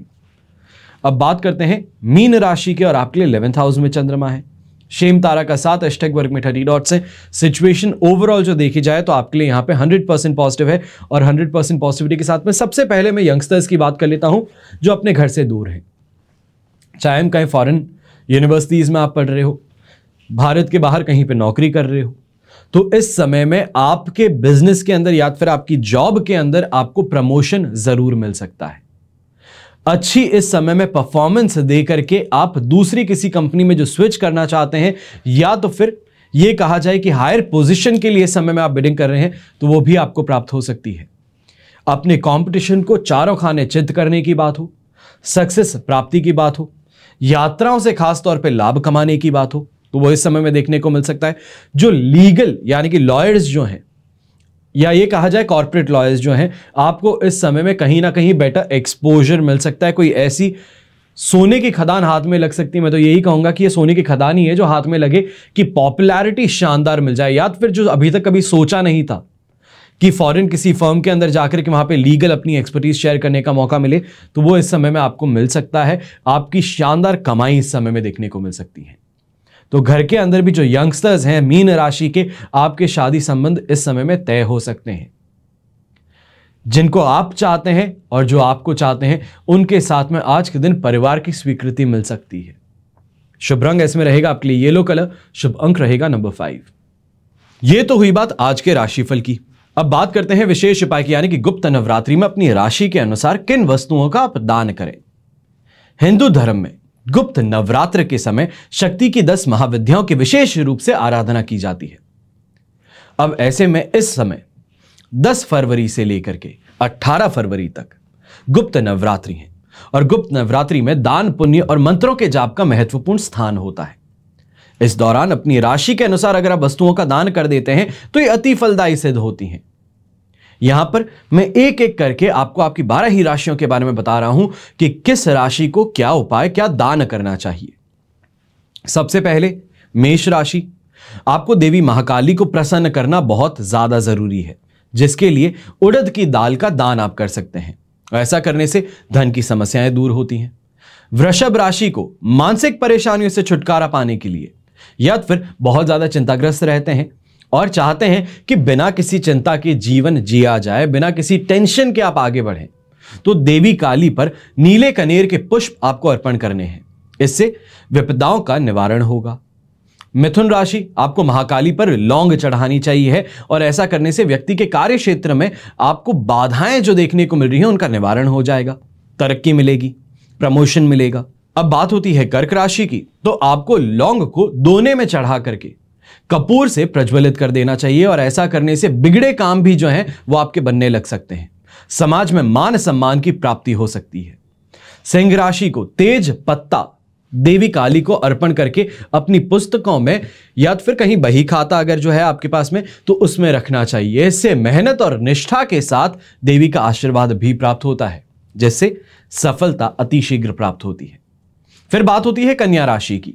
अब बात करते हैं मीन राशि के, और आपके लिए 11th हाउस में चंद्रमा है, शेम तारा का साथ, अष्टक वर्ग में 30 डॉट्स है। सिचुएशन ओवरऑल जो देखी जाए तो आपके लिए यहां पे 100% पॉजिटिव है, और 100% पॉजिटिविटी के साथ में सबसे पहले मैं यंगस्टर्स की बात कर लेता हूं जो अपने घर से दूर हैं। चाहे हम कहीं फॉरेन यूनिवर्सिटीज में आप पढ़ रहे हो, भारत के बाहर कहीं पे नौकरी कर रहे हो, तो इस समय में आपके बिजनेस के अंदर या फिर आपकी जॉब के अंदर आपको प्रमोशन जरूर मिल सकता है। अच्छी इस समय में परफॉर्मेंस दे करके आप दूसरी किसी कंपनी में जो स्विच करना चाहते हैं, या तो फिर यह कहा जाए कि हायर पोजीशन के लिए इस समय में आप बिडिंग कर रहे हैं, तो वो भी आपको प्राप्त हो सकती है। अपने कंपटीशन को चारों खाने चित करने की बात हो, सक्सेस प्राप्ति की बात हो, यात्राओं से खास तौर पे लाभ कमाने की बात हो, तो वो इस समय में देखने को मिल सकता है। जो लीगल यानी कि लॉयर्स जो हैं, या ये कहा जाए कॉर्पोरेट लॉयर्स जो हैं, आपको इस समय में कहीं ना कहीं बेटर एक्सपोजर मिल सकता है। कोई ऐसी सोने की खदान हाथ में लग सकती है, मैं तो यही कहूंगा कि ये सोने की खदान ही है जो हाथ में लगे, कि पॉपुलैरिटी शानदार मिल जाए, या फिर जो अभी तक कभी सोचा नहीं था कि फॉरेन किसी फर्म के अंदर जाकर के वहां पे लीगल अपनी एक्सपर्टीज शेयर करने का मौका मिले, तो वो इस समय में आपको मिल सकता है। आपकी शानदार कमाई इस समय में देखने को मिल सकती है। तो घर के अंदर भी जो यंगस्टर्स हैं मीन राशि के, आपके शादी संबंध इस समय में तय हो सकते हैं। जिनको आप चाहते हैं और जो आपको चाहते हैं, उनके साथ में आज के दिन परिवार की स्वीकृति मिल सकती है। शुभ रंग इसमें रहेगा आपके लिए येलो कलर, शुभ अंक रहेगा नंबर 5। ये तो हुई बात आज के राशिफल की। अब बात करते हैं विशेष उपाय की, यानी कि गुप्त नवरात्रि में अपनी राशि के अनुसार किन वस्तुओं का आप दान करें। हिंदू धर्म में गुप्त नवरात्र के समय शक्ति की 10 महाविद्याओं की विशेष रूप से आराधना की जाती है। अब ऐसे में इस समय 10 फरवरी से लेकर के 18 फरवरी तक गुप्त नवरात्रि है, और गुप्त नवरात्रि में दान, पुण्य और मंत्रों के जाप का महत्वपूर्ण स्थान होता है। इस दौरान अपनी राशि के अनुसार अगर आप वस्तुओं का दान कर देते हैं तो ये अति फलदायी सिद्ध होती हैं। यहां पर मैं एक एक करके आपको आपकी 12 ही राशियों के बारे में बता रहा हूं कि किस राशि को क्या उपाय, क्या दान करना चाहिए। सबसे पहले मेष राशि, आपको देवी महाकाली को प्रसन्न करना बहुत ज्यादा जरूरी है, जिसके लिए उड़द की दाल का दान आप कर सकते हैं। ऐसा करने से धन की समस्याएं दूर होती हैं। वृषभ राशि को मानसिक परेशानियों से छुटकारा पाने के लिए, या फिर बहुत ज्यादा चिंताग्रस्त रहते हैं और चाहते हैं कि बिना किसी चिंता के जीवन जिया जाए, बिना किसी टेंशन के आप आगे बढ़ें, तो देवी काली पर नीले कनेर के पुष्प आपको अर्पण करने हैं। इससे विपदाओं का निवारण होगा। मिथुन राशि, आपको महाकाली पर लौंग चढ़ानी चाहिए है और ऐसा करने से व्यक्ति के कार्य क्षेत्र में आपको बाधाएं जो देखने को मिल रही हैं उनका निवारण हो जाएगा, तरक्की मिलेगी, प्रमोशन मिलेगा। अब बात होती है कर्क राशि की, तो आपको लौंग को दोने में चढ़ा करके कपूर से प्रज्वलित कर देना चाहिए और ऐसा करने से बिगड़े काम भी जो हैं वो आपके बनने लग सकते हैं। समाज में मान सम्मान की प्राप्ति हो सकती है। सिंह राशि को तेज पत्ता देवी काली को अर्पण करके अपनी पुस्तकों में या फिर कहीं बही खाता अगर जो है आपके पास में तो उसमें रखना चाहिए। इससे मेहनत और निष्ठा के साथ देवी का आशीर्वाद भी प्राप्त होता है, जिससे सफलता अति शीघ्र प्राप्त होती है। फिर बात होती है कन्या राशि की,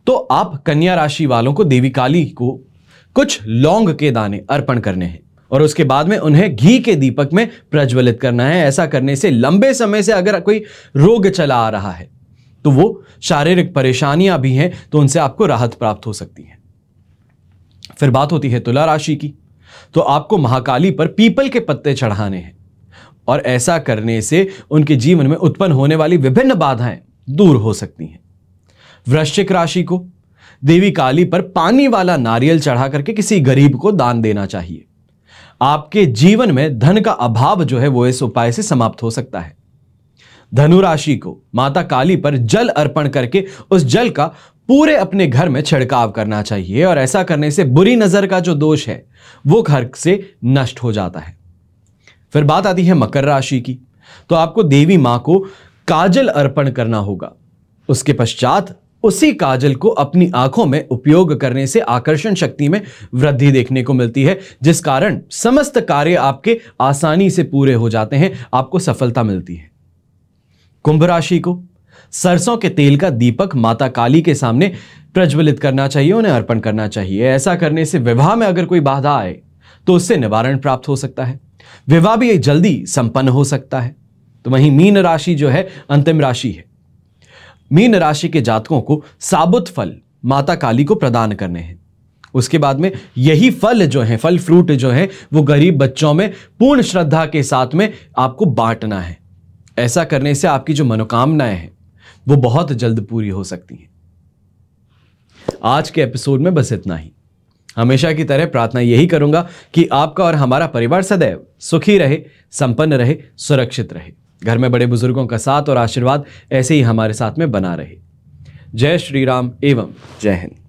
तो आप कन्या राशि वालों को देवी काली को कुछ लौंग के दाने अर्पण करने हैं और उसके बाद में उन्हें घी के दीपक में प्रज्वलित करना है। ऐसा करने से लंबे समय से अगर कोई रोग चला आ रहा है तो वो शारीरिक परेशानियां भी हैं तो उनसे आपको राहत प्राप्त हो सकती है। फिर बात होती है तुला राशि की, तो आपको महाकाली पर पीपल के पत्ते चढ़ाने हैं और ऐसा करने से उनके जीवन में उत्पन्न होने वाली विभिन्न बाधाएं दूर हो सकती हैं। वृश्चिक राशि को देवी काली पर पानी वाला नारियल चढ़ा करके किसी गरीब को दान देना चाहिए। आपके जीवन में धन का अभाव जो है वो इस उपाय से समाप्त हो सकता है। धनु राशि को माता काली पर जल अर्पण करके उस जल का पूरे अपने घर में छिड़काव करना चाहिए और ऐसा करने से बुरी नजर का जो दोष है वो घर से नष्ट हो जाता है। फिर बात आती है मकर राशि की, तो आपको देवी मां को काजल अर्पण करना होगा। उसके पश्चात उसी काजल को अपनी आंखों में उपयोग करने से आकर्षण शक्ति में वृद्धि देखने को मिलती है, जिस कारण समस्त कार्य आपके आसानी से पूरे हो जाते हैं, आपको सफलता मिलती है। कुंभ राशि को सरसों के तेल का दीपक माता काली के सामने प्रज्वलित करना चाहिए, उन्हें अर्पण करना चाहिए। ऐसा करने से विवाह में अगर कोई बाधा आए तो उससे निवारण प्राप्त हो सकता है, विवाह भी जल्दी संपन्न हो सकता है। तो वहीं मीन राशि जो है अंतिम राशि है। मीन राशि के जातकों को साबुत फल माता काली को प्रदान करने हैं। उसके बाद में यही फल जो है, फल फ्रूट जो है वो गरीब बच्चों में पूर्ण श्रद्धा के साथ में आपको बांटना है। ऐसा करने से आपकी जो मनोकामनाएं हैं वो बहुत जल्द पूरी हो सकती हैं। आज के एपिसोड में बस इतना ही। हमेशा की तरह प्रार्थना यही करूंगा कि आपका और हमारा परिवार सदैव सुखी रहे, संपन्न रहे, सुरक्षित रहे। घर में बड़े बुजुर्गों का साथ और आशीर्वाद ऐसे ही हमारे साथ में बना रहे। जय श्री राम एवं जय हिंद।